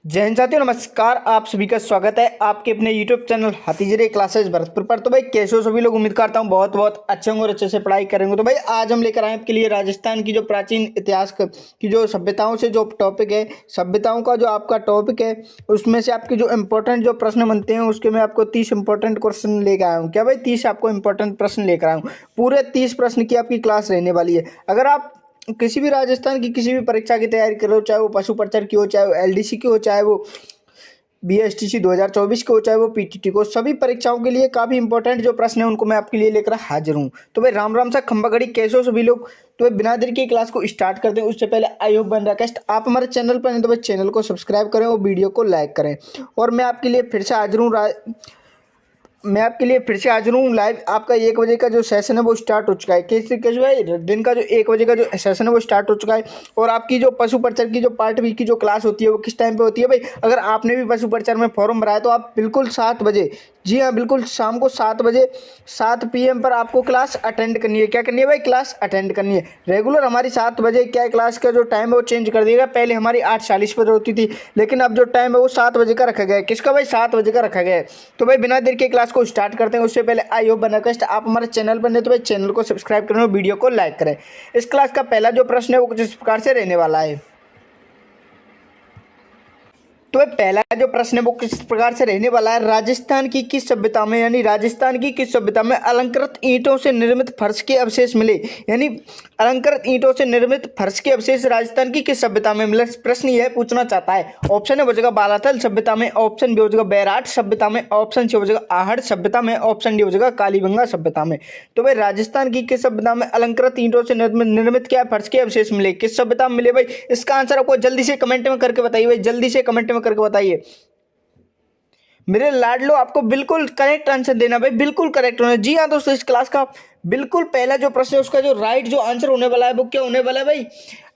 जय हिंद साथियों, नमस्कार। आप सभी का स्वागत है आपके अपने यूट्यूब चैनल हाथीजरी क्लासेज भरतपुर पर। तो भाई कैसे हो सभी लोग? उम्मीद करता हूँ बहुत बहुत अच्छे होंगे और अच्छे से पढ़ाई करेंगे। तो भाई आज हम लेकर आए आपके लिए राजस्थान की जो प्राचीन इतिहास की जो सभ्यताओं से जो टॉपिक है, सभ्यताओं का जो आपका टॉपिक है, उसमें से आपके जो इंपॉर्टेंट जो प्रश्न बनते हैं उसके मैं आपको 30 इंपॉर्टेंट क्वेश्चन लेकर आया हूँ। क्या भाई 30 आपको इंपॉर्टेंट प्रश्न लेकर आया हूँ। पूरे 30 प्रश्न की आपकी क्लास रहने वाली है। अगर आप किसी भी राजस्थान की किसी भी परीक्षा की तैयारी कर रहे हो, चाहे वो पशु प्रचार की हो, चाहे वो एलडीसी की हो, चाहे वो बीएसटीसी 2024 को, चाहे वो पीटीटी को, सभी परीक्षाओं के लिए काफ़ी इंपॉर्टेंट जो प्रश्न है उनको मैं आपके लिए लेकर हाजिर हूँ। तो भाई राम राम सा खंबा घड़ी, कैसे हो सभी लोग? तो भाई बिना देर की क्लास को स्टार्ट करते हैं उससे पहले आई होप बन रिक्वेस्ट, आप हमारे चैनल पर नहीं तो भाई चैनल को सब्सक्राइब करें और वीडियो को लाइक करें। और मैं आपके लिए फिर से हाजिर हूँ लाइव। आपका 1 बजे का जो सेशन है वो स्टार्ट हो चुका है। कैसे कैसे भाई दिन का जो 1 बजे का जो सेशन है वो स्टार्ट हो चुका है। और आपकी जो पशु परिचर की जो पार्ट बी की जो क्लास होती है वो किस टाइम पे होती है भाई? अगर आपने भी पशु परिचर में फॉर्म भरा है तो आप बिल्कुल 7 बजे, जी हाँ बिल्कुल शाम को 7 बजे 7 PM पर आपको क्लास अटेंड करनी है। क्या करनी है भाई? क्लास अटेंड करनी है। रेगुलर हमारी 7 बजे क्या है, क्लास का जो टाइम है वो चेंज कर दिएगा। पहले हमारी 8:40 पर होती थी, लेकिन अब जो टाइम है वो 7 बजे का रखा गया है। किसका भाई? 7 बजे का रखा गया है। तो भाई बिना देर के क्लास को स्टार्ट करते हैं उससे पहले आई होप बना रिक्वेस्ट, आप हमारे चैनल पर नहीं तो भाई चैनल को सब्सक्राइब करें और वीडियो को लाइक करें। इस क्लास का पहला जो प्रश्न है वो कुछ इस प्रकार से रहने वाला है। तो पहला जो प्रश्न है वो किस प्रकार से रहने वाला है? राजस्थान की किस सभ्यता में, यानी राजस्थान की किस सभ्यता में अलंकृत ईंटों से निर्मित फर्श के अवशेष मिले? यानी अलंकृत ईंटों से निर्मित फर्श के अवशेष राजस्थान की किस सभ्यता में मिले? प्रश्न यह पूछना चाहता है। ऑप्शन है वो जगह बालाथल सभ्यता में, ऑप्शन बी हो जगह बैराट सभ्यता में, ऑप्शन सी हो जगह आहड़ सभ्यता में, ऑप्शन डी हो जगह कालीबंगा सभ्यता में। तो भाई राजस्थान की किस सभ्यता में अलंकृत ईंटों से निर्मित क्या फर्श के अवशेष मिले? किस सभ्यता में मिले भाई? इसका आंसर आपको जल्दी से कमेंट में करके बताइए भाई, जल्दी से कमेंट में करके बताइए मेरे लाडलो। आपको बिल्कुल करेक्ट आंसर देना भाई, बिल्कुल करेक्ट होना। जी हाँ दोस्तों, इस क्लास का बिल्कुल पहला जो प्रश्न है उसका जो राइट जो आंसर होने वाला है वो क्या होने वाला है भाई?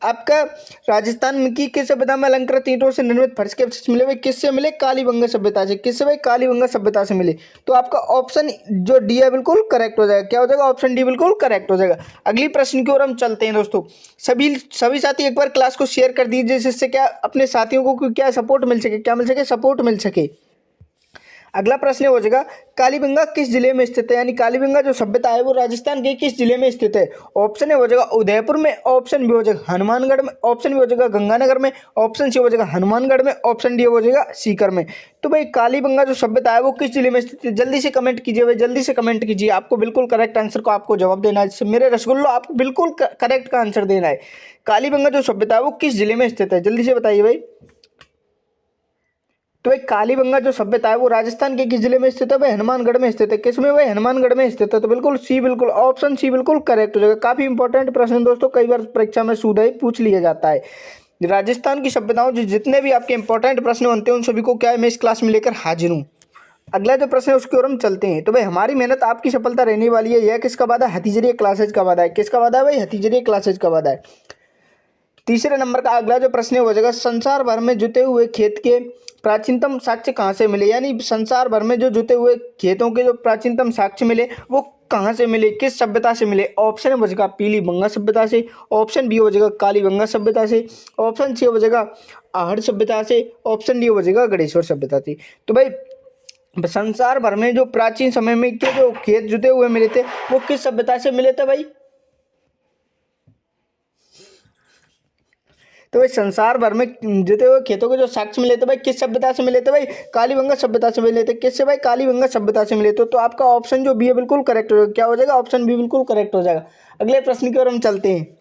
आपका राजस्थान की किस सभ्यता में अलंकृत ईंटों से निर्मित फर्श के अवशेष मिले भाई? किससे मिले? कालीबंगा सभ्यता से। किससे भाई? कालीबंगा सभ्यता से मिले। तो आपका ऑप्शन जो डी है बिल्कुल करेक्ट हो जाएगा। क्या हो जाएगा? ऑप्शन डी बिल्कुल करेक्ट हो जाएगा। अगली प्रश्न की ओर हम चलते हैं दोस्तों। सभी साथी एक बार क्लास को शेयर कर दीजिए जिससे क्या अपने साथियों को क्या सपोर्ट मिल सके, क्या मिल सके? सपोर्ट मिल सके। अगला प्रश्न हो जाएगा, कालीबंगा किस जिले में स्थित है? यानी कालीबंगा जो सभ्यता है वो राजस्थान के किस जिले में स्थित है? ऑप्शन है हो जाएगा उदयपुर में, ऑप्शन बी हो जाएगा हनुमानगढ़ में, ऑप्शन बी हो जाएगा गंगानगर में, ऑप्शन सी हो जाएगा हनुमानगढ़ में, ऑप्शन डी हो जाएगा सीकर में। तो भाई कालीबंगा जो सभ्यता है वो किस जिले में स्थित है? जल्दी से कमेंट कीजिए भाई, जल्दी से कमेंट कीजिए। आपको बिल्कुल करेक्ट आंसर को आपको जवाब देना है। मेरे रसगुल्लो आपको बिल्कुल करेक्ट का आंसर देना है। कालीबंगा जो सभ्यता है वो किस जिले में स्थित है? जल्दी से बताइए भाई। तो एक कालीबंगा जो सभ्यता है वो राजस्थान के किस जिले में स्थित है भाई? हनुमानगढ़ में स्थित है। किस में भाई? हनुमानगढ़ में स्थित है। तो बिल्कुल सी, बिल्कुल ऑप्शन सी बिल्कुल करेक्ट हो जाएगा। काफी इंपॉर्टेंट प्रश्न दोस्तों, कई बार परीक्षा में सुधा ही पूछ लिया जाता है। राजस्थान की सभ्यताओं जितने भी आपके इंपॉर्टेंट प्रश्न बनते हैं उन सभी को क्या है मैं इस क्लास में लेकर हाजिर हूँ। अगला जो प्रश्न है उसकी ओर हम चलते हैं। तो भाई हमारी मेहनत आपकी सफलता रहने वाली है। यह किसका वादा है? हाथीजरी क्लासेज का वादा है। किसका वादा है भाई? हाथीजरी क्लासेज का वादा है। तीसरे नंबर का अगला जो प्रश्न हो जाएगा, संसार भर में जुते हुए खेत के प्राचीनतम साक्ष्य कहाँ से मिले? यानी संसार भर में जो जुते हुए खेतों के जो प्राचीनतम साक्ष्य मिले वो कहाँ से मिले, किस सभ्यता से मिले? ऑप्शन हो जाएगा पीलीबंगा सभ्यता से, ऑप्शन बी हो जाएगा कालीबंगा सभ्यता से, ऑप्शन सी हो जाएगा आहड़ सभ्यता से, ऑप्शन डी हो जाएगा गणेश्वर सभ्यता से। तो भाई संसार भर में जो प्राचीन समय में के जो खेत जुते हुए मिले थे वो किस सभ्यता से मिले थे भाई? तो भाई संसार भर में जुते हुए खेतों के जो साक्ष्य मिले थे भाई किस सभ्यता से मिले थे भाई? कालीबंगा सभ्यता से मिले थे। किससे भाई? कालीबंगा सभ्यता से मिले थे। तो आपका ऑप्शन जो बी है बिल्कुल करेक्ट हो जाएगा। क्या हो जाएगा? ऑप्शन बी बिल्कुल करेक्ट हो जाएगा। अगले प्रश्न की ओर हम चलते हैं।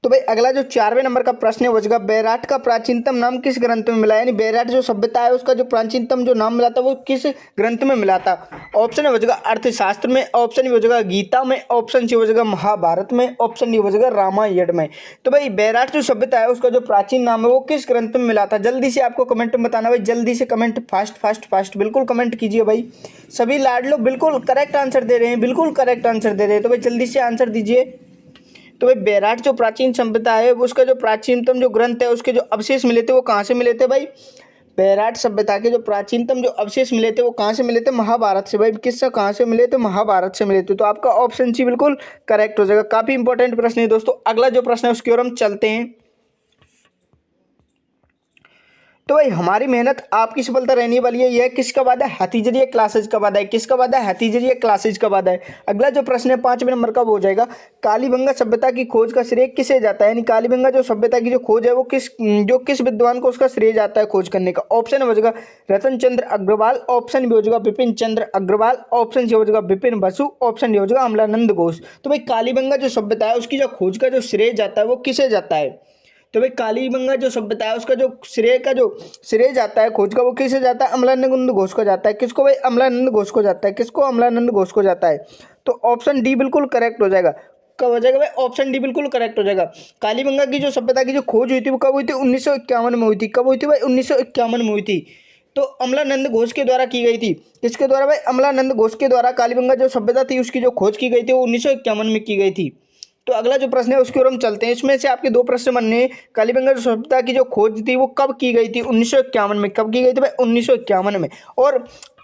तो भाई अगला जो 4वें नंबर का प्रश्न है वो जगह बैराट का प्राचीनतम नाम किस ग्रंथ में मिला? यानी बैराट जो सभ्यता है उसका जो प्राचीनतम जो नाम मिला था वो किस ग्रंथ में मिला था? ऑप्शन है वो जगह अर्थशास्त्र में, ऑप्शन हो जाएगा गीता में, ऑप्शन सी हो जाएगा महाभारत में, ऑप्शन डी हो जाएगा रामायण में। तो भाई बैराट जो सभ्यता है उसका जो प्राचीन नाम है वो किस ग्रंथ में मिला था? जल्दी से आपको कमेंट में बताना भाई, जल्दी से कमेंट, फास्ट फास्ट फास्ट बिल्कुल कमेंट कीजिए भाई। सभी लाडलो बिल्कुल करेक्ट आंसर दे रहे हैं, बिल्कुल करेक्ट आंसर दे रहे हैं। तो भाई जल्दी से आंसर दीजिए। तो भाई बैराट जो प्राचीन सभ्यता है उसका जो प्राचीनतम जो ग्रंथ है उसके जो अवशेष मिले थे वो कहाँ से मिले थे भाई? बैराट सभ्यता के जो प्राचीनतम जो अवशेष मिले थे वो कहाँ से मिले थे? महाभारत से। भाई किससे कहाँ से मिले थे? महाभारत से मिले थे। तो आपका ऑप्शन सी बिल्कुल करेक्ट हो जाएगा। काफी इंपॉर्टेंट प्रश्न है दोस्तों। अगला जो प्रश्न है उसकी ओर हम चलते हैं। तो भाई हमारी मेहनत आपकी सफलता रहने वाली है। यह किसका वादा है? हाथीजरिया क्लासेज का वादा है। किसका वादा है? हाथीजरिया क्लासेज का वादा है। अगला जो प्रश्न है 5वें नंबर का वो हो जाएगा, कालीबंगा सभ्यता की खोज का श्रेय किसे जाता है? यानी कालीबंगा जो सभ्यता की जो खोज है वो किस विद्वान को उसका श्रेय जाता है खोज करने का? ऑप्शन हो जाएगा रतन चंद्र अग्रवाल, ऑप्शन बी हो जाएगा बिपिन चंद्र अग्रवाल, ऑप्शन सी हो जाएगा बिपिन बसु, ऑप्शन डी हो जाएगा अमलानंद घोष। तो भाई कालीबंगा जो सभ्यता है उसकी जो खोज का जो श्रेय जाता है वो किसे जाता है? तो भाई कालीबंगा जो सभ्यता है उसका जो श्रेय जाता है खोज का वो किसे जाता है? अमलानंद घोष को जाता है। किसको भाई? अमलानंद घोष को जाता है। किसको? अमलानंद घोष को जाता है। तो ऑप्शन डी बिल्कुल करेक्ट हो जाएगा। कब हो जाएगा भाई? ऑप्शन डी बिल्कुल करेक्ट हो जाएगा। कालीबंगा की जो सभ्यता की जो खोज हुई थी वो कब हुई थी? 1951 में हुई थी। कब हुई थी भाई? 1951 में हुई थी। तो अमलानंद घोष के द्वारा की गई थी। किसके द्वारा भाई? अमलानंद घोष के द्वारा कालीबंगा जो सभ्यता थी उसकी जो खोज की गई थी वो 1951 में की गई थी। तो अगला जो प्रश्न है उसकी ओर हम चलते हैं। इसमें से आपके दो प्रश्न बनने हैं। कालीबंगा जो सभ्यता की जो खोज थी वो कब की गई थी? 1951 में। कब की गई थी भाई? 1951 में। और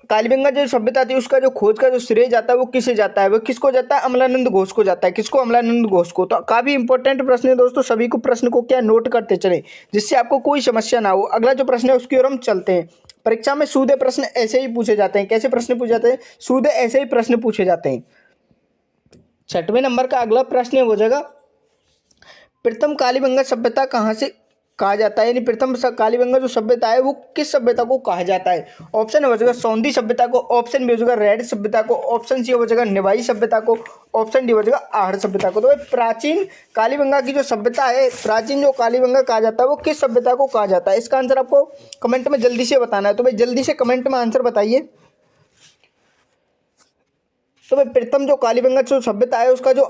कालीबंगा जो सभ्यता थी उसका जो खोज का जो श्रेय जाता है वो किसे जाता है? वो किसको जाता है? अमलानंद घोष को जाता है। किसको? अमलानंद घोष को। तो काफी इंपॉर्टेंट प्रश्न है दोस्तों, सभी को प्रश्न को क्या नोट करते चले जिससे आपको कोई समस्या ना हो। अगला जो प्रश्न है उसकी ओर हम चलते हैं। परीक्षा में सीधे प्रश्न ऐसे ही पूछे जाते हैं। कैसे प्रश्न पूछे जाते हैं? सीधे ऐसे ही प्रश्न पूछे जाते हैं। 6वें नंबर का अगला प्रश्न हो जाएगा, प्रथम कालीबंगा सभ्यता कहाँ से कहा जाता है? यानी प्रथम कालीबंगा जो सभ्यता है वो किस सभ्यता को कहा जाता है? ऑप्शन हो जाएगा सौंधी सभ्यता को, ऑप्शन बी हो जाएगा रेड सभ्यता को, ऑप्शन सी हो जाएगा निवाई सभ्यता को, ऑप्शन डी हो जाएगा आहड़ सभ्यता को। तो भाई प्राचीन कालीबंगा की जो सभ्यता है, प्राचीन जो कालीबंगा कहा जाता है वो किस सभ्यता को कहा जाता है? इसका आंसर आपको कमेंट में जल्दी से बताना है। तो भाई जल्दी से कमेंट में आंसर बताइए। तो भाई प्रथम जो कालीबंगा जो सभ्यता है उसका जो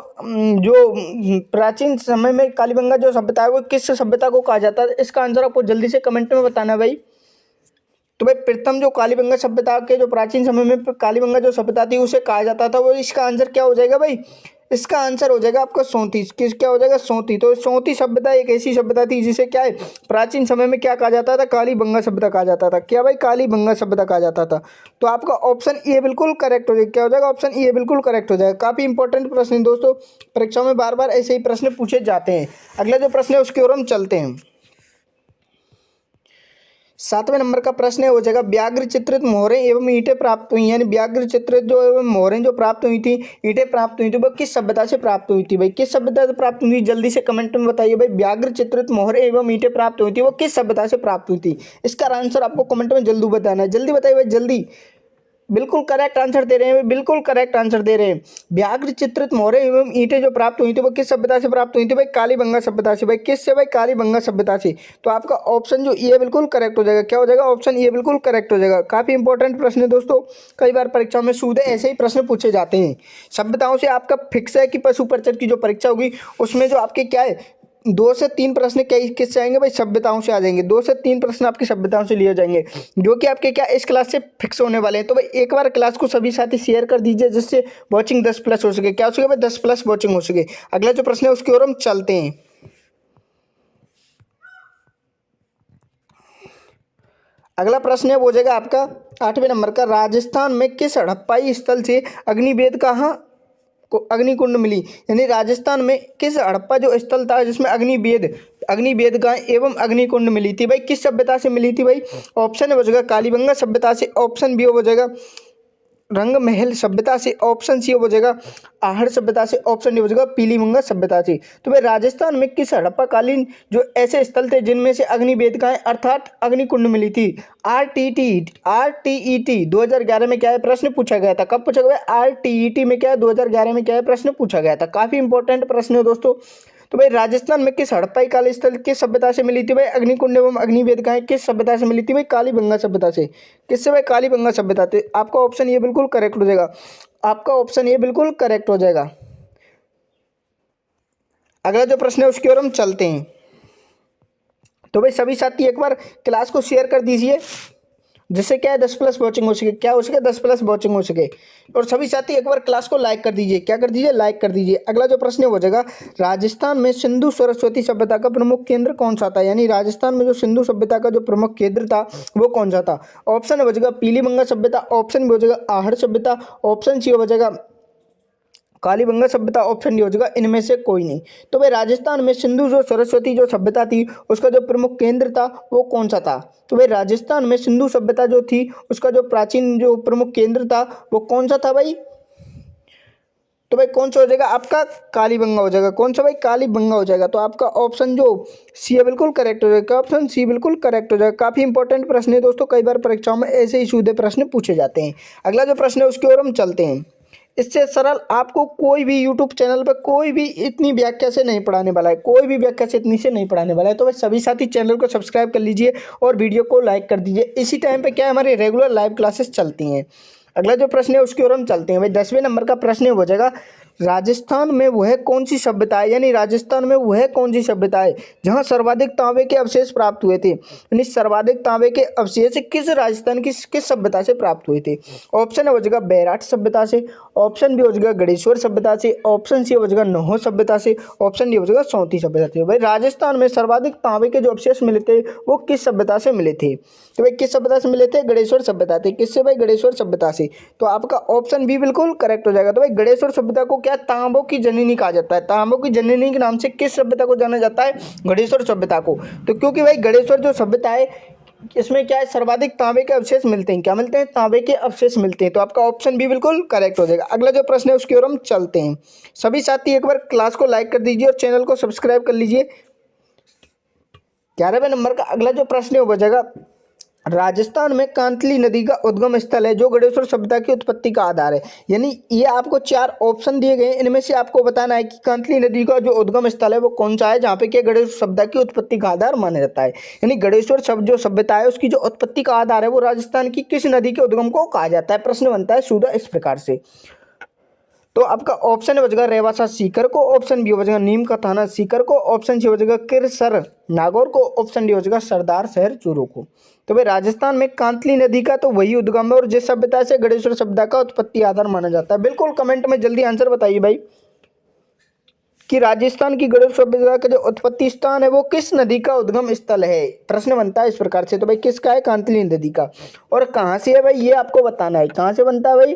प्राचीन समय में कालीबंगा जो सभ्यता है वो किस सभ्यता को कहा जाता है? इसका आंसर आपको जल्दी से कमेंट में बताना है भाई। तो भाई प्रथम जो कालीबंगा सभ्यता के जो प्राचीन समय में कालीबंगा जो सभ्यता थी उसे कहा जाता था वो, इसका आंसर क्या हो जाएगा भाई? इसका आंसर हो जाएगा आपका सौंती। किस क्या हो जाएगा? सौंती। तो सौंती सभ्यता एक ऐसी सभ्यता थी जिसे क्या है प्राचीन समय में क्या कहा जाता था? कालीबंगा सभ्यता कहा जाता था। क्या भाई? कालीबंगा सभ्यता कहा जाता था। तो आपका ऑप्शन ए बिल्कुल करेक्ट हो जाएगा। क्या हो जाएगा? ऑप्शन ए बिल्कुल करेक्ट हो जाएगा। काफी इंपॉर्टेंट प्रश्न है दोस्तों, परीक्षाओं में बार बार ऐसे ही प्रश्न पूछे जाते हैं। अगला जो प्रश्न है उसकी ओर हम चलते हैं। 7वें नंबर का प्रश्न है हो जाएगा, व्याघ्र चित्रित मोहरें एवं ईंटें प्राप्त हुई। यानी व्याघ्र चित्रित जो एवं मोहरें जो प्राप्त हुई थी, ईंटें प्राप्त हुई थी, वो किस सभ्यता से प्राप्त हुई थी? भाई किस सभ्यता से प्राप्त हुई थी? जल्दी से कमेंट में बताइए भाई। व्याघ्र चित्रित मोहरें एवं ईंटें प्राप्त हुई थी वो किस सभ्यता से प्राप्त हुई थी? इसका आंसर आपको कमेंट में जल्दी बताना है। जल्दी बताइए भाई, जल्दी। बिल्कुल करेक्ट आंसर दे रहे हैं, बिल्कुल करेक्ट आंसर दे रहे हैं। व्याघ्र चित्रित मोहरें एवं ईंटें जो प्राप्त हुई थी वो किस सभ्यता से प्राप्त हुई थी? भाई कालीबंगा सभ्यता से। भाई किससे? भाई कालीबंगा सभ्यता से। तो आपका ऑप्शन जो ये बिल्कुल करेक्ट हो जाएगा। क्या हो जाएगा? ऑप्शन ये बिल्कुल करेक्ट हो जाएगा। काफी इंपॉर्टेंट प्रश्न है दोस्तों, कई बार परीक्षा में सीधे ऐसे ही प्रश्न पूछे जाते हैं। सभ्यताओं से आपका फिक्स है कि पशु परिषद की जो परीक्षा होगी उसमें जो आपके क्या है 2 से 3 प्रश्न किससे आएंगे भाई? सभ्यताओं से आ जाएंगे। 2 से 3 प्रश्न आपकी सभ्यताओं से लिए जाएंगे जो कि आपके क्या इस क्लास से फिक्स होने वाले हैं। तो भाई एक बार क्लास को सभी साथी शेयर कर दीजिए जिससे वॉचिंग 10+ हो सके। क्या हो सके भाई? 10+ वॉचिंग हो सके। अगला जो प्रश्न है उसकी ओर हम चलते हैं। अगला प्रश्न है वो हो जाएगा आपका 8वें नंबर का, राजस्थान में किस हड़प्पाई स्थल से अग्निकुंड मिली? यानी राजस्थान में किस हड़प्पा जो स्थल था जिसमें अग्निवेद गाय एवं अग्निकुंड मिली थी? भाई किस सभ्यता से मिली थी? भाई ऑप्शन हो जाएगा कालीबंगा सभ्यता से, ऑप्शन बी हो जाएगा रंग महल सभ्यता से, ऑप्शन सी हो जाएगा आहड़ सभ्यता से, ऑप्शन डी हो जाएगा पीलीमंगा सभ्यता से। तो भाई राजस्थान में किस हड़प्पा कालीन जो ऐसे स्थल थे जिनमें से अग्निवेदिकाएं अर्थात अग्निकुंड मिली थी? RTET 2011 में क्या है प्रश्न पूछा गया था। कब पूछा गया? RTET में क्या है 2011 में क्या है प्रश्न पूछा गया था। काफी इंपॉर्टेंट प्रश्न है दोस्तों। तो भाई राजस्थान में किस हड़प्पाई काल स्थल किस सभ्यता से मिली थी? भाई अग्निकुंड एवं अग्निवेदिकाएं किस सभ्यता से मिली थी? भाई कालीबंगा सभ्यता से। किससे? भाई कालीबंगा सभ्यता से। आपका ऑप्शन ये बिल्कुल करेक्ट हो जाएगा। आपका ऑप्शन ये बिल्कुल करेक्ट हो जाएगा। अगला जो प्रश्न है उसकी ओर हम चलते हैं। तो भाई सभी साथी एक बार क्लास को शेयर कर दीजिए जिससे क्या है 10+ वॉचिंग हो सके। क्या हो सके? 10+ वॉचिंग हो सके। और सभी साथी एक बार क्लास को लाइक कर दीजिए। क्या कर दीजिए? लाइक कर दीजिए। अगला जो प्रश्न हो जाएगा, राजस्थान में सिंधु सरस्वती सभ्यता का प्रमुख केंद्र कौन सा था? यानी राजस्थान में जो सिंधु सभ्यता का जो प्रमुख केंद्र था वो कौन सा था? ऑप्शन हो जाएगा पीलीमंगा सभ्यता, ऑप्शन बी हो जाएगा आहड़ सभ्यता, ऑप्शन सी हो जाएगा कालीबंगा सभ्यता, ऑप्शन डी हो जाएगा इनमें से कोई नहीं। तो भाई राजस्थान में सिंधु जो सरस्वती जो सभ्यता थी उसका जो प्रमुख केंद्र था वो कौन सा था? तो भाई राजस्थान में सिंधु सभ्यता जो थी उसका जो प्राचीन जो प्रमुख केंद्र था वो कौन सा था भाई? तो भाई कौन सा हो जाएगा आपका? कालीबंगा हो जाएगा। कौन सा भाई? कालीबंगा हो जाएगा। तो आपका ऑप्शन जो सी है बिल्कुल करेक्ट हो जाएगा। ऑप्शन सी बिल्कुल करेक्ट हो जाएगा। काफ़ी इंपॉर्टेंट प्रश्न है दोस्तों, कई बार परीक्षाओं में ऐसे ही सीधे प्रश्न पूछे जाते हैं। अगला जो प्रश्न है उसकी ओर हम चलते हैं। इससे सरल आपको कोई भी यूट्यूब चैनल पर कोई भी इतनी व्याख्या से नहीं पढ़ाने वाला है, कोई भी व्याख्या से इतनी से नहीं पढ़ाने वाला है। तो भाई सभी साथी चैनल को सब्सक्राइब कर लीजिए और वीडियो को लाइक कर दीजिए। इसी टाइम पे क्या है, हमारी रेगुलर लाइव क्लासेस चलती हैं। अगला जो प्रश्न है उसकी ओर हम चलते हैं। भाई 10वें नंबर का प्रश्न हो जाएगा, राजस्थान में वह कौन सी सभ्यता है, यानी राजस्थान में वह कौन सी सभ्यता है जहां सर्वाधिक तांबे के अवशेष प्राप्त हुए थे? यानी सर्वाधिक तांबे के अवशेष किस राजस्थान की किस सभ्यता से प्राप्त हुए थे? ऑप्शन हो जाएगा बैराट सभ्यता से, ऑप्शन बी हो जाएगा गणेश्वर सभ्यता से, ऑप्शन सी हो जाएगा नौहो सभ्यता से, ऑप्शन डी हो जाएगा सौंती सभ्यता से। भाई राजस्थान में सर्वाधिक तांबे के जो अवशेष मिले थे वो किस सभ्यता से मिले थे? तो भाई किस सभ्यता से मिले थे? गणेश्वर सभ्यता थे। किससे भाई? गणेश्वर सभ्यता से। तो आपका ऑप्शन बी बिल्कुल करेक्ट हो जाएगा। तो भाई गणेश्वर सभ्यता को क्या तांबों की जननी कहा जाता है? तांबों की जननी के नाम से किस सभ्यता को जाना जाता है? गणेश्वर सभ्यता को। तो क्योंकि भाई गणेश्वर जो सभ्यता है इसमें क्या है, सर्वाधिक तांबे के अवशेष मिलते हैं। क्या मिलते हैं? तांबे के अवशेष मिलते हैं। तो आपका ऑप्शन बी बिल्कुल करेक्ट हो जाएगा। अगला जो प्रश्न है उसकी ओर हम चलते हैं। सभी साथी एक बार क्लास को लाइक कर दीजिए और चैनल को सब्सक्राइब कर लीजिए। 11वें नंबर का अगला जो प्रश्न है वो बचेगा, राजस्थान में कांतली नदी का उद्गम स्थल है जो गणेश्वर सभ्यता की उत्पत्ति का आधार है। यानी ये आपको 4 ऑप्शन दिए गए हैं, इनमें से आपको बताना है कि कांतली नदी का जो उद्गम स्थल है वो कौन सा है जहाँ पे कि गणेश्वर सभ्यता की उत्पत्ति का आधार माना जाता है। यानी गणेश्वर जो सभ्यता है उसकी जो उत्पत्ति का आधार है वो राजस्थान की किस नदी के उद्गम को कहा जाता है? प्रश्न बनता है सीधा इस प्रकार से। तो आपका ऑप्शन हो जाएगा रेवासा सीकर को, ऑप्शन बी हो जाएगा नीम का थाना सीकर को, ऑप्शन सी हो जाएगा किरसर नागौर को, ऑप्शन डी हो जाएगा सरदार शहर चूरू को। तो भाई राजस्थान में कांतली नदी का तो वही उद्गम है और जिस सभ्यता से गणेश्वर सभ्यता का उत्पत्ति आधार माना जाता है। बिल्कुल कमेंट में जल्दी आंसर बताइए भाई कि राजस्थान की गणेश्वर सभ्यता का जो उत्पत्ति स्थान है वो किस नदी का उद्गम स्थल है? प्रश्न बनता है इस प्रकार से। तो भाई किसका है? कांतली नदी का। और कहाँ से है भाई ये आपको बताना है, कहाँ से बनता है भाई?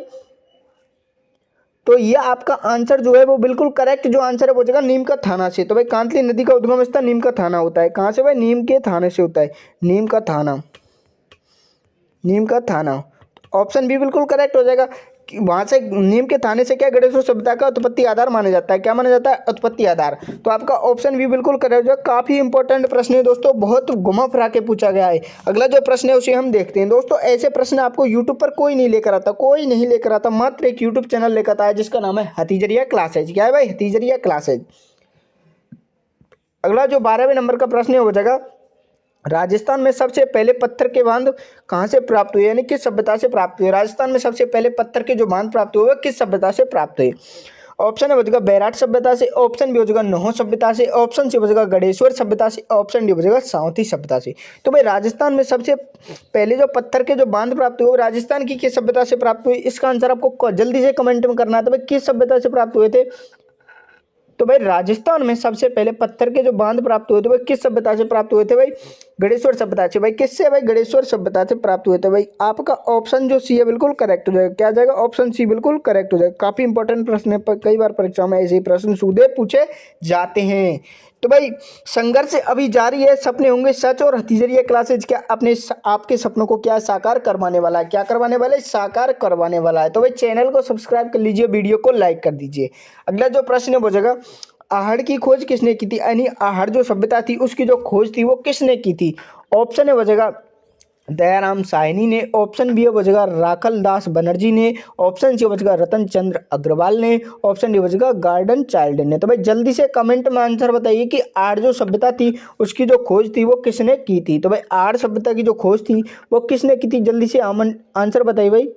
तो ये आपका आंसर जो है वो बिल्कुल करेक्ट जो आंसर है वो जाएगा नीम का थाना से। तो भाई कांतली नदी का उद्गम स्थल नीम का थाना होता है। कहाँ से भाई? नीम के थाने से होता है। नीम का थाना, नीम का थाना। ऑप्शन बी बिल्कुल करेक्ट हो जाएगा। वहाँ से नीम के थाने से क्या गणेश्वर सभ्यता का उत्पत्ति आधार माना जाता है? क्या माना जाता है? उत्पत्ति आधार। तो आपका ऑप्शन बी बिल्कुल करेक्ट हो जाएगा। काफ़ी इंपॉर्टेंट प्रश्न है दोस्तों, बहुत घुमा फिरा के पूछा गया है। अगला जो प्रश्न है उसे हम देखते हैं। दोस्तों ऐसे प्रश्न आपको यूट्यूब पर कोई नहीं लेकर आता, कोई नहीं लेकर आता, मात्र एक यूट्यूब चैनल लेकर आता है जिसका नाम है हथीजरिया क्लासेज। क्या है भाई? हथीजरिया क्लासेज। अगला जो 12वें नंबर का प्रश्न है हो जाएगा, राजस्थान में सबसे पहले पत्थर के बांध कहाँ से प्राप्त हुए, यानी किस सभ्यता से प्राप्त हुए? राजस्थान में सबसे पहले पत्थर के जो बांध प्राप्त हुए किस सभ्यता से प्राप्त हुए? ऑप्शन है बचेगा बैराट सभ्यता से, ऑप्शन बी हो जाएगा नौहो सभ्यता से, ऑप्शन सी हो जाएगा गणेश्वर सभ्यता से, ऑप्शन डी हो जाएगा सावंती सभ्यता से। तो भाई राजस्थान में सबसे पहले जो पत्थर के जो बांध प्राप्त हुए राजस्थान की किस सभ्यता से प्राप्त हुए? इसका आंसर आपको जल्दी से कमेंट में करना है। तो भाई किस सभ्यता से प्राप्त हुए थे? तो भाई राजस्थान में सबसे पहले पत्थर के जो बांध प्राप्त हुए थे भाई किस सभ्यता से प्राप्त हुए थे? भाई गणेश्वर सभ्यता से। भाई किससे? भाई गणेश्वर सभ्यता से प्राप्त हुए थे। भाई आपका ऑप्शन जो सी है बिल्कुल करेक्ट हो जाएगा। क्या जाएगा? ऑप्शन सी बिल्कुल करेक्ट हो जाएगा। काफी इंपॉर्टेंट प्रश्न है, कई बार परीक्षा में ऐसे ही प्रश्न सीधे पूछे जाते हैं। तो भाई संघर्ष अभी जारी है, सपने होंगे सच और हथीजरिया क्लासेज क्या अपने आपके सपनों को क्या साकार करवाने वाला है? क्या करवाने वाला है? साकार करवाने वाला है। तो भाई चैनल को सब्सक्राइब कर लीजिए, वीडियो को लाइक कर दीजिए। अगला जो प्रश्न है वो जगह आहड़ की खोज किसने की थी, यानी आहड़ जो सभ्यता थी उसकी जो खोज थी वो किसने की थी? ऑप्शन है वो जगह दयाराम साहनी ने, ऑप्शन बी है बचेगा राखल दास बनर्जी ने, ऑप्शन सी बचेगा रतन चंद्र अग्रवाल ने, ऑप्शन डी बचेगा गार्डन चाइल्ड ने। तो भाई जल्दी से कमेंट में आंसर बताइए कि आर्य जो सभ्यता थी उसकी जो खोज थी वो किसने की थी? तो भाई आर्य सभ्यता की जो खोज थी वो किसने की थी? जल्दी से आंसर बताइए भाई।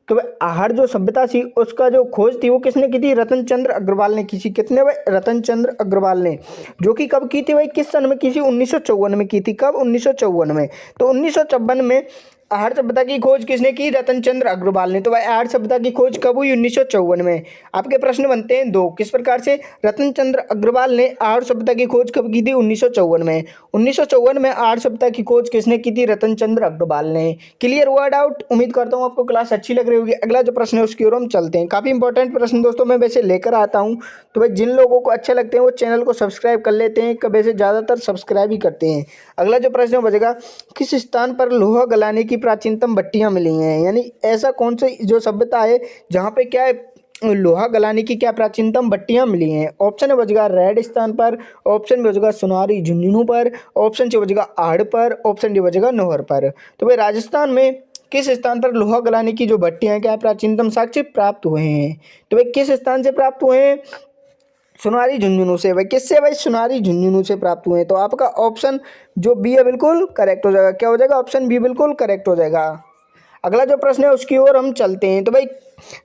तो भाई आहड़ जो सभ्यता थी उसका जो खोज थी वो किसने की थी? रतन चंद्र अग्रवाल ने की थी। कितने भाई? रतन चंद्र अग्रवाल ने, जो कि कब की थी भाई? किस सन में की थी? 1954 में की थी। कब? 1954 में। तो 1954 में आहड़ सभ्यता की खोज किसने की? रतन चंद्र अग्रवाल ने। तो भाई आहड़ सभ्यता की खोज कब हुई? 1954 में। आपके प्रश्न बनते हैं दो, किस प्रकार से? रतन चंद्र अग्रवाल ने आहड़ सभ्यता की खोज कब की थी? 1954 में। 1954 में आहड़ सभ्यता की खोज किसने की थी? रतन चंद्र अग्रवाल ने। क्लियर हुआ डाउट? उम्मीद करता हूँ आपको क्लास अच्छी लग रही होगी। अगला जो प्रश्न है उसकी ओर हम चलते हैं। काफी इंपॉर्टेंट प्रश्न दोस्तों मैं वैसे लेकर आता हूँ, तो भाई जिन लोगों को अच्छे लगते हैं वो चैनल को सब्सक्राइब कर लेते हैं, वैसे ज़्यादातर सब्सक्राइब ही करते हैं। अगला जो प्रश्न बचेगा, किस स्थान पर लोहा गलाने की प्राचीनतम भट्टियां मिली हैं? यानी ऐसा कौन सी जो सभ्यता है जहाँ पे क्या है लोहा गलाने की क्या प्राचीनतम भट्टियां मिली हैं? ऑप्शन बचेगा रेगिस्तान पर, ऑप्शन बचेगा सुनारी झुंझुनू पर, ऑप्शन सी बचेगा आहड़ पर, ऑप्शन डी बचेगा नौहर पर। तो भाई राजस्थान में किस स्थान पर लोहा गलाने की जो भट्टियां हैं क्या प्राचीनतम साक्ष्य प्राप्त हुए हैं? तो भाई किस स्थान से प्राप्त हुए हैं? सुनारी झुंझुनू से। भाई किससे? भाई सुनारी झुंझुनू से प्राप्त हुए हैं। तो आपका ऑप्शन जो बी है बिल्कुल करेक्ट हो जाएगा। क्या हो जाएगा? ऑप्शन बी बिल्कुल करेक्ट हो जाएगा। अगला जो प्रश्न है उसकी ओर हम चलते हैं। तो भाई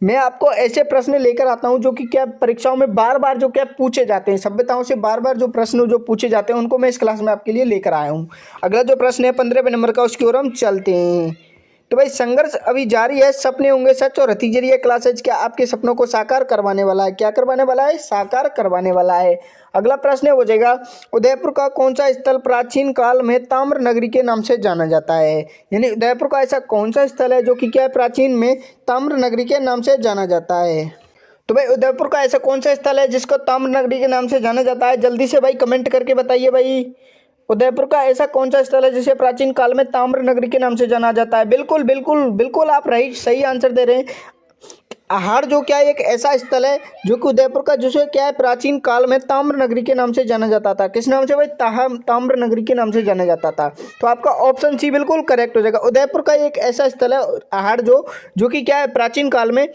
मैं आपको ऐसे प्रश्न लेकर आता हूं जो कि क्या परीक्षाओं में बार बार जो क्या पूछे जाते हैं, सभ्यताओं से बार बार जो प्रश्न जो पूछे जाते हैं उनको मैं इस क्लास में आपके लिए लेकर आया हूं। अगला जो प्रश्न है 15वें नंबर का, उसकी ओर हम चलते हैं। तो भाई संघर्ष अभी जारी है, सपने होंगे सच और नतीजे क्लासेज क्या आपके सपनों को साकार करवाने वाला है? क्या करवाने वाला है? साकार करवाने वाला है। अगला प्रश्न हो जाएगा, उदयपुर का कौन सा स्थल प्राचीन काल में ताम्र नगरी के नाम से जाना जाता है? यानी उदयपुर का ऐसा कौन सा स्थल है जो कि क्या है प्राचीन में ताम्र नगरी के नाम से जाना जाता है? तो भाई उदयपुर का ऐसा कौन सा स्थल है जिसको ताम्र नगरी के नाम से जाना जाता है? जल्दी से भाई कमेंट करके बताइए भाई। उदयपुर का ऐसा कौन सा स्थल है जिसे प्राचीन काल में ताम्र नगरी के नाम से जाना जाता है? बिल्कुल बिल्कुल बिल्कुल आप सही आंसर दे रहे हैं। आहड़ जो क्या है एक ऐसा स्थल है जो कि उदयपुर का जिसे क्या है प्राचीन काल में ताम्र नगरी के नाम से जाना जाता था। किस नाम से भाई? ताम्र नगरी के नाम से जाना जाता था। तो आपका ऑप्शन सी बिल्कुल करेक्ट हो जाएगा। उदयपुर का एक ऐसा स्थल है आहड़ जो कि क्या है प्राचीन काल में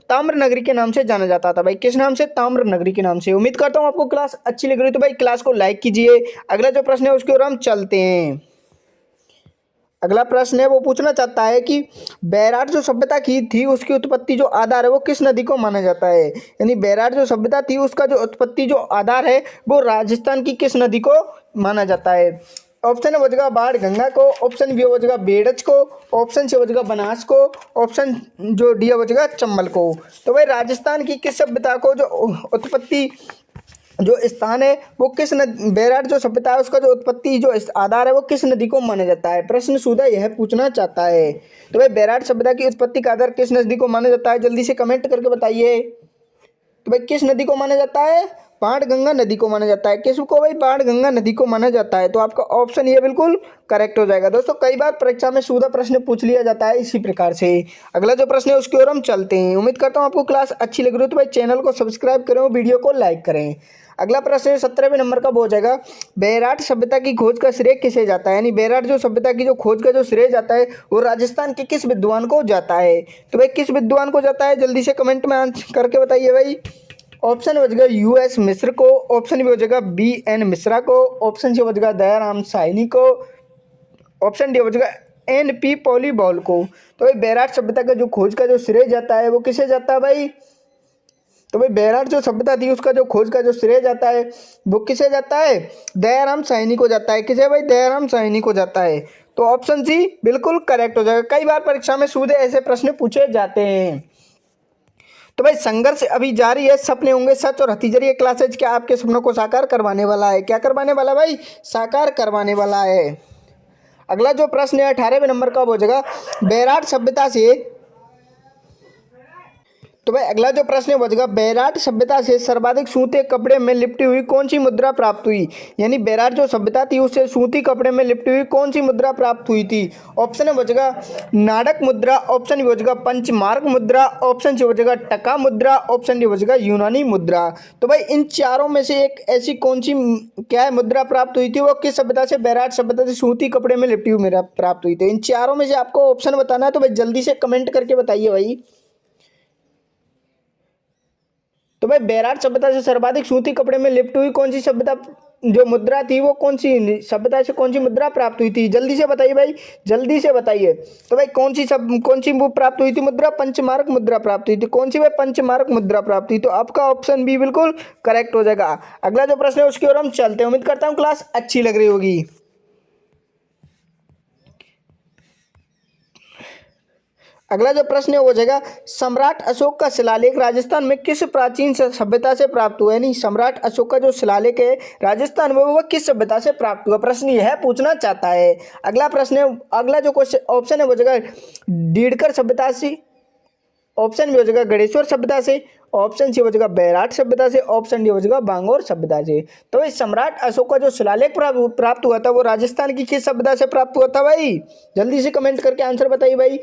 ताम्र नगरी के नाम से जाना जाता था। भाई किस नाम से? ताम्र नगरी के नाम से। उम्मीद करता हूँ आपको क्लास अच्छी लग रही है, तो भाई क्लास को लाइक कीजिए। अगला जो प्रश्न है उसकी ओर हम चलते हैं। अगला प्रश्न है वो पूछना चाहता है कि बैराट जो सभ्यता की थी उसकी उत्पत्ति जो आधार है वो किस नदी को माना जाता है? यानी बैराट जो सभ्यता थी उसका जो उत्पत्ति जो आधार है वो राजस्थान की किस नदी को माना जाता है? ऑप्शन हो जाएगा बाढ़ गंगा को, ऑप्शन बी हो जाएगा बेड़च को, ऑप्शन सी हो जाएगा बनास को, ऑप्शन जो डी हो जाएगा चंबल को। तो भाई राजस्थान की किस सभ्यता को जो उत्पत्ति जो स्थान है वो किस नदी, बैराट जो सभ्यता है उसका जो उत्पत्ति जो आधार है वो किस नदी को माना जाता है? प्रश्न सुधा यह पूछना चाहता है। तो भाई बैराट सभ्यता की उत्पत्ति का आधार किस नदी को माना जाता है? जल्दी से कमेंट करके बताइए। तो भाई किस नदी को माना जाता है? बाण गंगा नदी को माना जाता है। किसको भाई? बाण गंगा नदी को माना जाता है। तो आपका ऑप्शन ये बिल्कुल करेक्ट हो जाएगा। दोस्तों कई बार परीक्षा में सीधा प्रश्न पूछ लिया जाता है इसी प्रकार से। अगला जो प्रश्न है उसकी ओर हम चलते हैं। उम्मीद करता हूँ आपको क्लास अच्छी लग रही हो, तो भाई चैनल को सब्सक्राइब करें और वीडियो को लाइक करें। अगला प्रश्न 17वें नंबर का हो जाएगा, बैराट सभ्यता की खोज का श्रेय किसे जाता है? यानी बैराट जो सभ्यता की जो खोज का जो श्रेय जाता है वो राजस्थान के किस विद्वान को जाता है? तो भाई किस विद्वान को जाता है? जल्दी से कमेंट में आंसर करके बताइए भाई। ऑप्शन बचेगा यूएस मिश्र को, ऑप्शन भी बचेगा बीएन मिश्रा को, ऑप्शन सी बचेगा दयाराम साहनी को, ऑप्शन डी बचेगा एनपी पॉलीबॉल को। तो भाई बैराट सभ्यता का जो खोज का जो श्रेय जाता है वो किसे जाता है भाई? तो भाई बैराट जो सभ्यता थी उसका जो खोज का जो श्रेय जाता है वो किसे जाता है? दयाराम साहनी को जाता है। किसे भाई? दयाराम साहनी को जाता है। तो ऑप्शन सी बिल्कुल करेक्ट हो जाएगा। कई बार परीक्षा में सीधे ऐसे प्रश्न पूछे जाते हैं। तो भाई संघर्ष अभी जारी है, सपने होंगे सच और नतीजे क्लासेज क्या आपके सपनों को साकार करवाने वाला है? क्या करवाने वाला भाई? साकार करवाने वाला है। अगला जो प्रश्न है 18वें नंबर का हो जाएगा, बैराट सभ्यता से तो भाई अगला जो प्रश्न है बचेगा, बैराट सभ्यता से सर्वाधिक सूते कपड़े में लिपटी हुई कौन सी मुद्रा प्राप्त हुई? यानी बैराट जो सभ्यता थी उससे सूती कपड़े में लिपटी हुई कौन सी मुद्रा प्राप्त हुई थी? ऑप्शन बचेगा नाड़क मुद्रा, ऑप्शन बी बचेगा पंचमार्क मुद्रा, ऑप्शन सी बचेगा टका मुद्रा, ऑप्शन डी बचेगा यूनानी मुद्रा। तो भाई इन चारों में से एक ऐसी कौन सी क्या है मुद्रा प्राप्त हुई थी? वो किस सभ्यता से? बैराट सभ्यता से सूती कपड़े में लिपटी हुई मुद्रा प्राप्त हुई थी। इन चारों में से आपको ऑप्शन बताना है, तो भाई जल्दी से कमेंट करके बताइए भाई। तो भाई बैराट सभ्यता से सर्वाधिक सूती कपड़े में लिपटी हुई कौन सी सभ्यता जो मुद्रा थी वो कौन सी सभ्यता से कौन सी मुद्रा प्राप्त हुई थी? जल्दी से बताइए भाई, जल्दी से बताइए। तो भाई कौन सी वो प्राप्त हुई थी मुद्रा? पंचमार्क मुद्रा प्राप्त हुई थी। कौन सी भाई? पंचमार्क मुद्रा प्राप्त हुई। तो आपका ऑप्शन बी बिल्कुल करेक्ट हो जाएगा। अगला जो प्रश्न है उसकी ओर हम चलते हैं। उम्मीद करता हूँ क्लास अच्छी लग रही होगी। अगला जो प्रश्न है वो हो जाएगा सम्राट अशोक का शिलालेख राजस्थान में किस प्राचीन सभ्यता से प्राप्त हुआ है। यानी सम्राट अशोक का जो शिलालेख है राजस्थान में वो किस सभ्यता से प्राप्त हुआ, प्रश्न यह पूछना चाहता है। अगला प्रश्न है, अगला जो क्वेश्चन ऑप्शन है वो हो जाएगा डीडकर सभ्यता से, ऑप्शन बी हो जाएगा गणेश्वर सभ्यता से, ऑप्शन सी हो जाएगा बैराट सभ्यता से, ऑप्शन डी हो जाएगा बांगोर सभ्यता से। तो भाई सम्राट अशोक का जो शिलालेख प्राप्त हुआ था वो राजस्थान की किस सभ्यता से प्राप्त हुआ था भाई, जल्दी से कमेंट करके आंसर बताइए भाई।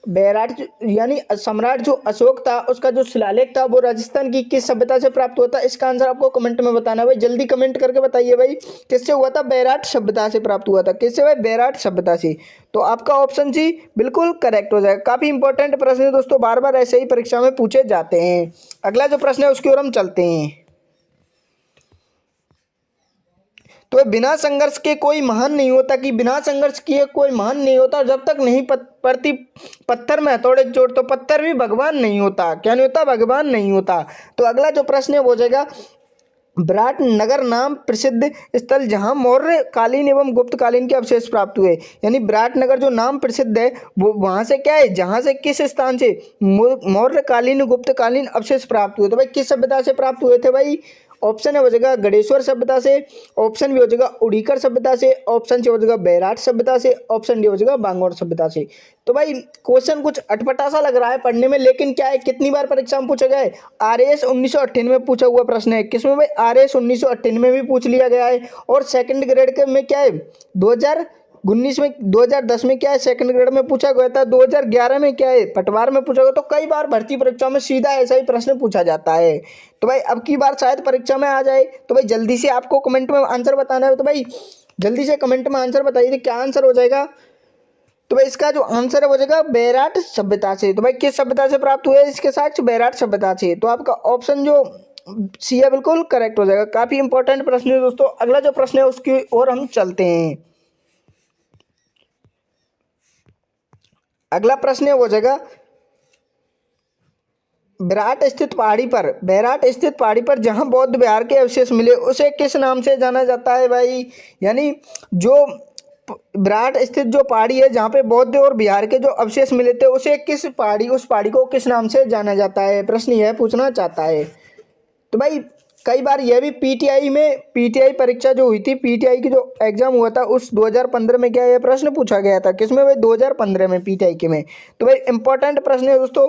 बैराट यानी सम्राट जो अशोक था उसका जो शिलालेख था वो राजस्थान की किस सभ्यता से प्राप्त हुआ था, इसका आंसर आपको कमेंट में बताना है भाई, जल्दी कमेंट करके बताइए भाई किससे हुआ था, बैराट सभ्यता से प्राप्त हुआ था। किससे भाई, बैराट सभ्यता से। तो आपका ऑप्शन सी बिल्कुल करेक्ट हो जाएगा। काफी इंपॉर्टेंट प्रश्न है दोस्तों, बार बार ऐसे ही परीक्षा में पूछे जाते हैं। अगला जो प्रश्न है उसकी ओर हम चलते हैं। तो बिना संघर्ष के कोई महान नहीं होता, कि बिना संघर्ष किए कोई महान नहीं होता, जब तक नहीं पड़ती पत्थर में हथौड़े चोट तो पत्थर भी भगवान नहीं होता। क्या नहीं होता, भगवान नहीं होता। तो अगला जो प्रश्न है वो हो जाएगा विराट नगर नाम प्रसिद्ध स्थल जहां मौर्य कालीन एवं गुप्त कालीन के अवशेष प्राप्त हुए। यानी विराट नगर जो नाम प्रसिद्ध है वो वहां से क्या है, जहां से किस स्थान से मौर्य कालीन गुप्त कालीन अवशेष प्राप्त हुए। तो भाई किस सभ्यता से प्राप्त हुए थे भाई, ऑप्शन है हो जाएगा गणेश्वर सभ्यता से, ऑप्शन भी हो जाएगा उड़ीकर सभ्यता से, ऑप्शन सी हो जाएगा बैराट सभ्यता से, ऑप्शन डी हो जाएगा बांगोर सभ्यता से। तो भाई क्वेश्चन कुछ अटपटा सा लग रहा है पढ़ने में, लेकिन क्या है कितनी बार परीक्षा में पूछा गया है, RAS 1998 में पूछा हुआ प्रश्न है। किसमें भाई, RAS 1998 में भी पूछ लिया गया है, और सेकंड ग्रेड के में क्या है 2019 में, 2010 में क्या है सेकंड ग्रेड में पूछा गया था, 2011 में क्या है पटवार में पूछा गया। तो कई बार भर्ती परीक्षा में सीधा ऐसा ही प्रश्न पूछा जाता है। तो भाई अब की बार शायद परीक्षा में आ जाए। तो भाई जल्दी से आपको कमेंट में आंसर बताना है, तो भाई जल्दी से कमेंट में आंसर बताइए क्या आंसर हो जाएगा। तो भाई इसका जो आंसर है वो जाएगा बैराट सभ्यता से। तो भाई किस सभ्यता से प्राप्त हुए इसके साथ, बैराट सभ्यता से। तो आपका ऑप्शन जो सी है बिल्कुल करेक्ट हो जाएगा। काफी इंपॉर्टेंट प्रश्न है दोस्तों। अगला जो प्रश्न है उसकी ओर हम चलते हैं। अगला प्रश्न है वो जाएगा बैराट स्थित पहाड़ी पर जहां बौद्ध विहार के अवशेष मिले उसे किस नाम से जाना जाता है भाई। यानी जो विराट स्थित जो पहाड़ी है जहाँ पे बौद्ध और बिहार के जो अवशेष मिले थे उसे किस पहाड़ी, उस पहाड़ी को किस नाम से जाना जाता है, प्रश्न यह पूछना चाहता है। तो भाई कई बार यह भी पीटीआई परीक्षा जो हुई थी, पीटीआई की जो एग्जाम हुआ था उस 2015 में क्या यह प्रश्न पूछा गया था। किसमें भाई, 2015 में पीटीआई के में। तो भाई इंपॉर्टेंट प्रश्न है दोस्तों,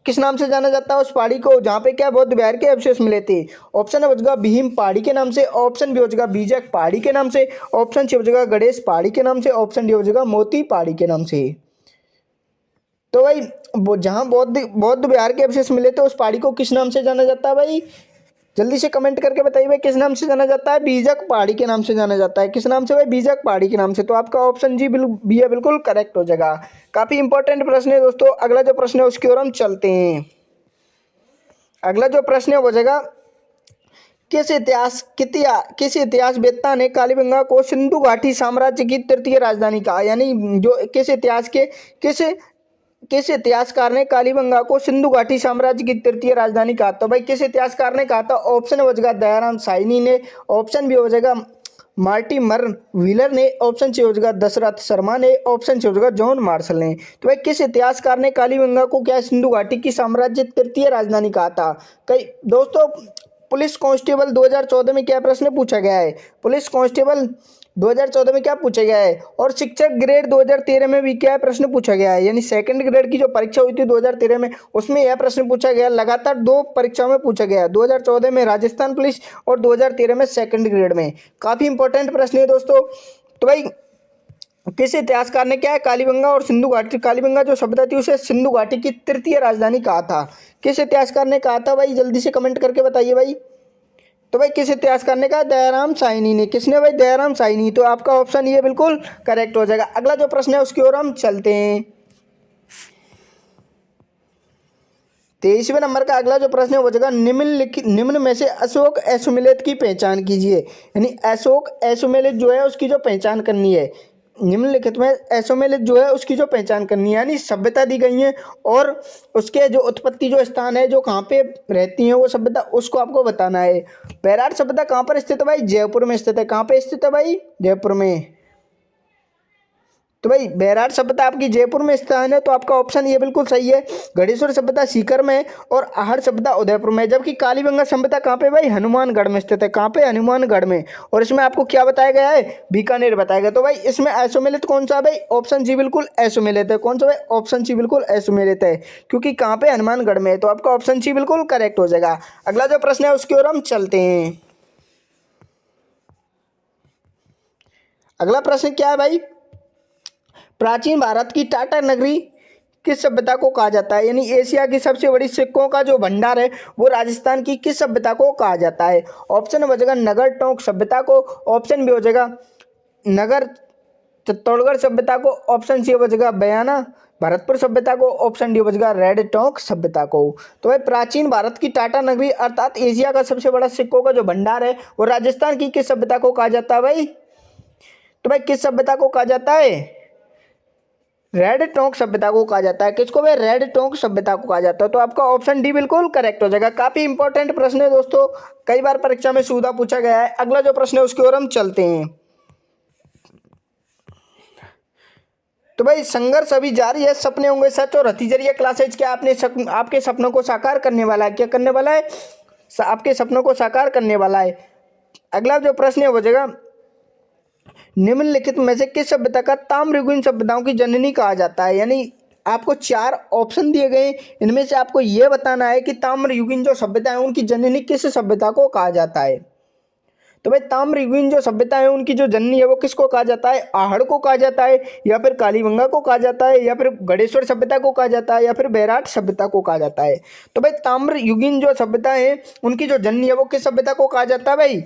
किस नाम से जाना जाता है उस पहाड़ी को जहाँ पे क्या बौद्ध विहार के अवशेष मिले थे। ऑप्शन हो जाएगा भीम पहाड़ी के नाम से, ऑप्शन बी हो जाएगा बीजक पहाड़ी के नाम से, ऑप्शन सी हो जाएगा गणेश पहाड़ी के नाम से, ऑप्शन डी हो जाएगा मोती पहाड़ी के नाम से। तो भाई जहाँ बौद्ध विहार के अवशेष मिले थे उस पहाड़ी को किस नाम से जाना जाता है भाई, जल्दी से कमेंट करके बताइए भाई किस नाम से जाना जाता है। बीजक पहाड़ी के नाम से जाना जाता है। किस नाम से भाई, बीजक पहाड़ी के नाम से। तो आपका ऑप्शन जी बी है बिल्कुल करेक्ट हो जाएगा। काफी इंपॉर्टेंट प्रश्न है दोस्तों। अगला जो प्रश्न है उसकी ओर हम चलते हैं। अगला जो प्रश्न है वो जाएगा किस इतिहासवेत्ता ने कालीबंगा को सिंधु घाटी साम्राज्य की तृतीय राजधानी कहा। यानी जो किस इतिहासकार ने कालीबंगा को सिंधु घाटी साम्राज्य की तृतीय राजधानी कहा। तो भाई किस इतिहासकार ने कहा था, ऑप्शन हो जाएगा दयाराम साहनी ने, ऑप्शन बी हो जाएगा मार्टिमर व्हीलर ने, ऑप्शन सी हो जाएगा दशरथ शर्मा ने, ऑप्शन सी हो जाएगा जॉन मार्शल ने। तो भाई किस इतिहासकार ने कालीबंगा को क्या सिंधु घाटी की साम्राज्य तृतीय राजधानी कहा था। कई दोस्तों पुलिस कांस्टेबल 2014 में क्या प्रश्न पूछा गया है, पुलिस कांस्टेबल 2014 में क्या पूछा गया है, और शिक्षक ग्रेड 2013 में भी क्या प्रश्न पूछा गया है। यानी सेकंड ग्रेड की जो परीक्षा हुई थी 2013 में उसमें यह प्रश्न पूछा गया। लगातार 2 परीक्षाओं में पूछा गया, 2014 में राजस्थान पुलिस और 2013 में सेकंड ग्रेड में। काफी इंपॉर्टेंट प्रश्न है दोस्तों। तो भाई किस इतिहासकार ने क्या है कालीबंगा और सिंधु घाटी, कालीबंगा जो सभ्यता थी उसे सिंधु घाटी की तृतीय राजधानी कहा था। किस इतिहासकार ने कहा था भाई, जल्दी से कमेंट करके बताइए भाई। तो भाई किस इतिहासकार ने कहा, दयाराम साहनी ने। किसने भाई, दयाराम साहनी। तो आपका ऑप्शन ये बिल्कुल करेक्ट हो जाएगा। अगला जो प्रश्न है उसकी ओर हम चलते हैं। 23वें नंबर का अगला जो प्रश्न है वो जगह निम्न में से अशोक एसोमेलित की पहचान कीजिए। यानी अशोक एसोमेलित जो है उसकी जो पहचान करनी है, निम्नलिखित में एसोमेलित जो है उसकी जो पहचान करनी है। यानी सभ्यता दी गई है और उसके जो उत्पत्ति जो स्थान है जो कहाँ पे रहती है वो सभ्यता, उसको आपको बताना है। बैराट सभ्यता कहाँ पर स्थित है भाई, जयपुर में स्थित है। कहाँ पे स्थित है भाई, जयपुर में। तो भाई बैराट सभ्यता आपकी जयपुर में स्थान है, तो आपका ऑप्शन ये बिल्कुल सही है। गढ़ेश्वर सभ्यता सीकर में और आहड़ सभ्यता उदयपुर में। जबकि कालीबंगा सभ्यता कहाँ पे भाई, हनुमानगढ़ में स्थित है। कहाँ पे, हनुमानगढ़ में। और इसमें आपको क्या बताया गया है, बीकानेर बताया गया। तो भाई इसमें ऐसोमिलित कौन सा है भाई, ऑप्शन सी बिल्कुल ऐसोमिलित है। कौन सा भाई, ऑप्शन सी बिल्कुल ऐसोमिलित है, क्योंकि कहाँ पे, हनुमानगढ़ में है। तो आपका ऑप्शन सी बिल्कुल करेक्ट हो जाएगा। अगला जो प्रश्न है उसकी ओर हम चलते हैं। अगला प्रश्न क्या है भाई, प्राचीन भारत की टाटा नगरी किस सभ्यता को कहा जाता है। यानी एशिया की सबसे बड़ी सिक्कों का जो भंडार है वो राजस्थान की किस सभ्यता को कहा जाता है। ऑप्शन हो जाएगा नगर टोंक सभ्यता को, ऑप्शन भी हो जाएगा नगर चित्तौड़गढ़ सभ्यता को, ऑप्शन सी हो जाएगा बयाना भरतपुर सभ्यता को, ऑप्शन डी हो जाएगा रेड टोंक सभ्यता को। तो भाई प्राचीन भारत की टाटा नगरी अर्थात एशिया का सबसे बड़ा सिक्कों का जो भंडार है वो राजस्थान की किस सभ्यता को कहा जाता है भाई। तो भाई किस सभ्यता को कहा जाता है, रेड टोंक सभ्यता को कहा जाता है। किसको भाई, रेड टोंक सभ्यता को कहा जाता है। तो आपका ऑप्शन डी बिल्कुल करेक्ट हो जाएगा। काफी इंपॉर्टेंट प्रश्न है दोस्तों, कई बार परीक्षा में सुविधा पूछा गया है। अगला जो प्रश्न है उसकी ओर हम चलते हैं। तो भाई संघर्ष अभी जारी है, सपने होंगे सच और हथीजरिया क्लासेज क्या आपके सपनों को साकार करने वाला है। क्या करने वाला है, आपके सपनों को साकार करने वाला है। अगला जो प्रश्न है हो जाएगा, निम्नलिखित में से किस सभ्यता का ताम्रयुगीन सभ्यताओं की जननी कहा जाता है। यानी आपको 4 ऑप्शन दिए गए, इनमें से आपको यह बताना है कि ताम्रयुगीन जो सभ्यता है उनकी जननी किस सभ्यता को कहा जाता है। तो भाई ताम्रयुगीन जो सभ्यता है उनकी जो जननी है वो किसको कहा जाता है, आहड़ को कहा जाता है, या फिर कालीबंगा को कहा जाता है, या फिर गढ़ेश्वर सभ्यता को कहा जाता है, या फिर बैराट सभ्यता को कहा जाता है। तो भाई ताम्रयुगीन जो सभ्यता है उनकी जो जननी है वो किस सभ्यता को कहा जाता है भाई,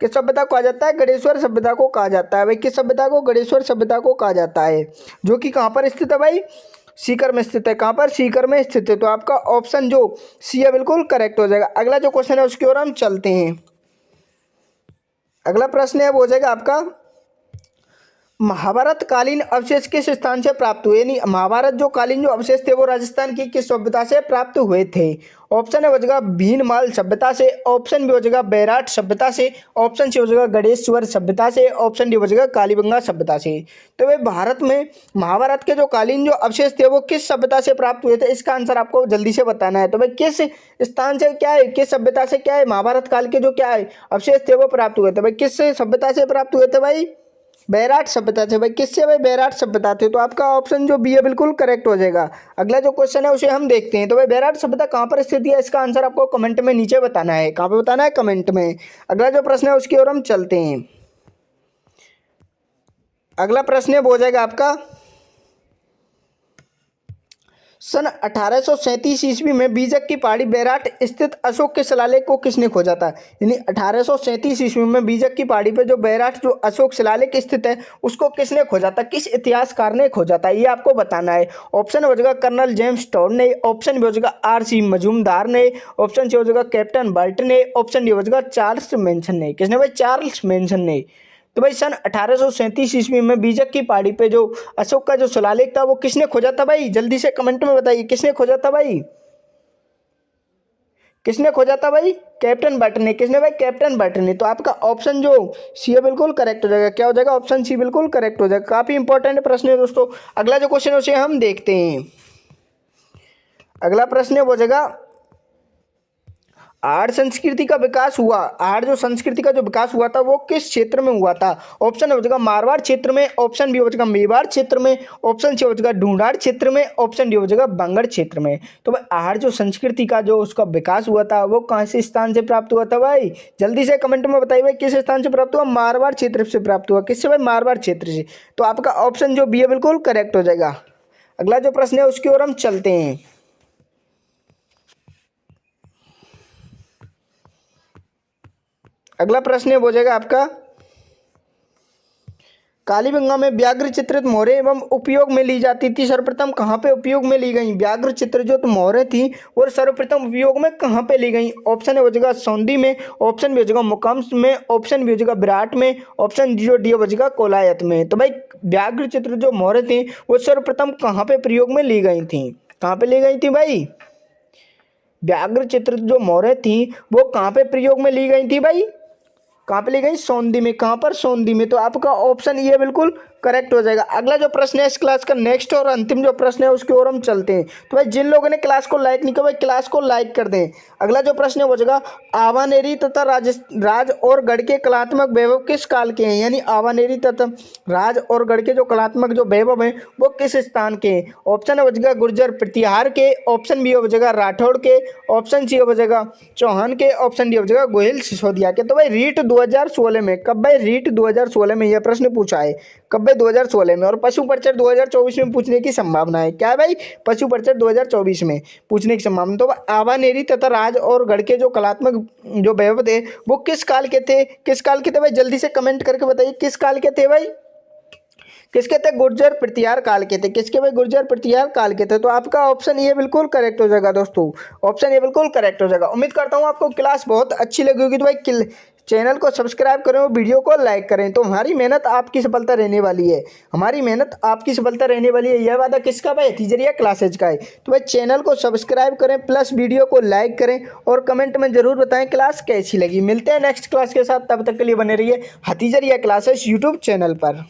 किस सभ्यता को कहा जाता है, गढ़ेश्वर सभ्यता को कहा जाता है। भाई किस सभ्यता को, गढ़ेश्वर सभ्यता को कहा जाता है, जो कि कहाँ पर स्थित है भाई, सीकर में स्थित है। कहाँ पर, सीकर में स्थित है। तो आपका ऑप्शन जो सी है बिल्कुल करेक्ट हो जाएगा। अगला जो क्वेश्चन है उसकी ओर हम चलते हैं। अगला प्रश्न है वो हो जाएगा आपका, महाभारत कालीन अवशेष किस स्थान से प्राप्त हुए। यानी महाभारत जो कालीन जो अवशेष थे वो राजस्थान की किस सभ्यता से प्राप्त हुए थे। ऑप्शन है हो जाएगा भीनमाल सभ्यता से, ऑप्शन भी हो जाएगा बैराट सभ्यता से, ऑप्शन सी हो जाएगा गढ़ेश्वर सभ्यता से, ऑप्शन डी हो जाएगा कालीबंगा सभ्यता से। तो भाई भारत में महाभारत के जो कालीन जो अवशेष थे वो किस सभ्यता से प्राप्त हुए थे, इसका आंसर आपको जल्दी से बताना है। तो भाई किस स्थान से क्या है, किस सभ्यता से क्या है, महाभारत काल के जो क्या है अवशेष थे वो प्राप्त हुए थे। भाई किस सभ्यता से प्राप्त हुए थे भाई, बैराट सभ्यता थे। भाई किससे भाई, बैराट सभ्यता थे। तो आपका ऑप्शन जो बी है बिल्कुल करेक्ट हो जाएगा। अगला जो क्वेश्चन है उसे हम देखते हैं। तो भाई बैराट सभ्यता कहाँ पर स्थित है, इसका आंसर आपको कमेंट में नीचे बताना है। कहाँ पे बताना है, कमेंट में। अगला जो प्रश्न है उसकी ओर हम चलते हैं। अगला प्रश्न है वो हो जाएगा आपका, सन 1837 ईस्वी में बीजक की पहाड़ी बैराट स्थित अशोक के शिलालेख को किसने खोजा था। यानी 1837 ईस्वी में बीजक की पहाड़ी पे जो बैराट जो अशोक शिलालेख स्थित है उसको किसने खोजा था, किस इतिहासकार ने खोजा था, ये आपको बताना है। ऑप्शन हो जाएगा कर्नल जेम्स टॉड ने, ऑप्शन भी हो जाएगा R.C. मजूमदार ने, ऑप्शन सी हो जाएगा कैप्टन बर्ट ने, ऑप्शन डी हो जाएगा चार्ल्स मेंशन ने। किसने भाई, चार्ल्स मेंशन ने। तो भाई सन 1837 ईस्वी में बीजक की पहाड़ी पे जो अशोक का जो शिलालेख था वो किसने खोजा था भाई, जल्दी से कमेंट में बताइए किसने खोजा था भाई, किसने खोजा था भाई, कैप्टन बर्ट ने। किसने भाई, कैप्टन बर्ट ने। तो आपका ऑप्शन जो सी है बिल्कुल करेक्ट हो जाएगा। क्या हो जाएगा, ऑप्शन सी बिल्कुल करेक्ट हो जाएगा। काफी इंपॉर्टेंट प्रश्न है दोस्तों। अगला जो क्वेश्चन है उसे हम देखते हैं। अगला प्रश्न है वो जाएगा, आर्य संस्कृति का विकास हुआ, आर्य जो संस्कृति का जो विकास हुआ था वो किस क्षेत्र में हुआ था। ऑप्शन हो जाएगा मारवाड़ क्षेत्र में, ऑप्शन बी हो जाएगा मेवाड़ क्षेत्र में, ऑप्शन सी हो जाएगा ढूंढाड़ क्षेत्र में, ऑप्शन डी हो जाएगा बांगड़ क्षेत्र में। तो भाई आर्य जो संस्कृति का जो उसका विकास हुआ था वो कहाँ से स्थान से प्राप्त हुआ था भाई, जल्दी से कमेंट में बताइए भाई किस स्थान से प्राप्त हुआ, मारवाड़ क्षेत्र से प्राप्त हुआ। किससे भाई, मारवाड़ क्षेत्र से। तो आपका ऑप्शन जो बी है बिल्कुल करेक्ट हो जाएगा। अगला जो प्रश्न है उसकी ओर हम चलते हैं। अगला प्रश्न हो जाएगा आपका, कालीबंगा में व्याघ्र चित्रित मोहरें एवं उपयोग में ली जाती थी, सर्वप्रथम कहाँ पे उपयोग में ली गई व्याघ्र चित्र जो मोहरें थी और सर्वप्रथम उपयोग में कहाँ पे ली गई। ऑप्शन हो जाएगा सौंदी में, ऑप्शन भी हो जाएगा मुकाम में, ऑप्शन भी हो जाएगा विराट में, ऑप्शन जो डी हो जाएगा कोलायत में। तो भाई व्याघ्र चित्र जो मोहरें थी वो सर्वप्रथम कहाँ पे प्रयोग में ली गई थी, कहाँ पे ली गई थी भाई, व्याघ्र चित्र जो मोहरें थी वो कहाँ पे प्रयोग में ली गई थी भाई, कहाँ पे ली गई, सौंदी में। कहाँ पर, सौंदी में। तो आपका ऑप्शन ये बिल्कुल करेक्ट हो जाएगा। अगला जो प्रश्न है इस क्लास का नेक्स्ट और अंतिम जो प्रश्न है उसकी ओर हम चलते हैं। तो भाई जिन लोगों ने क्लास को लाइक नहीं किया भाई क्लास को लाइक कर दें। अगला जो प्रश्न है वो जगह आवानेरी तथा राज और गढ़ के कलात्मक वैभव किस काल के हैं, यानी आवानेरी तथा राज और गढ़ के जो कलात्मक जो वैभव हैं वो किस स्थान के हैं। ऑप्शन है वजह गुर्जर प्रतिहार के, ऑप्शन बी है वजह राठौड़ के, ऑप्शन सी है वजह चौहान के, ऑप्शन डी है वजह गोहिल सिसोदिया के। तो भाई रीट 2016 में कब भाई रीट 2016 में यह प्रश्न पूछा है, कब भाई 2016 में। और पशु परिचर 2024 में पूछने की संभावना है। क्या है भाई, पशु परिचर 2024 में पूछने की संभावना। तो आवानेरी तथा राज और गढ़ के जो कलात्मक जो वैभव थे वो किस काल के थे, किस काल के थे भाई, जल्दी से कमेंट करके बताइए किस काल के थे भाई, किसके थे, गुर्जर प्रतिहार काल के थे। किसके भाई, गुर्जर प्रतिहार काल के थे। तो आपका ऑप्शन ये बिल्कुल करेक्ट हो जाएगा दोस्तों, ऑप्शन ये बिल्कुल करेक्ट हो जाएगा। उम्मीद करता हूँ आपको क्लास बहुत अच्छी लगी होगी। तो भाई चैनल को सब्सक्राइब करें और वीडियो को लाइक करें। तो हमारी मेहनत आपकी सफलता रहने वाली है, हमारी मेहनत आपकी सफलता रहने वाली है। यह वादा किसका भाई, हथीजरिया क्लासेज का है। तो भाई चैनल को सब्सक्राइब करें प्लस वीडियो को लाइक करें और कमेंट में जरूर बताएं क्लास कैसी लगी। मिलते हैं नेक्स्ट क्लास के साथ, तब तक के लिए बने रहिए हथीजरिया क्लासेज यूट्यूब चैनल पर।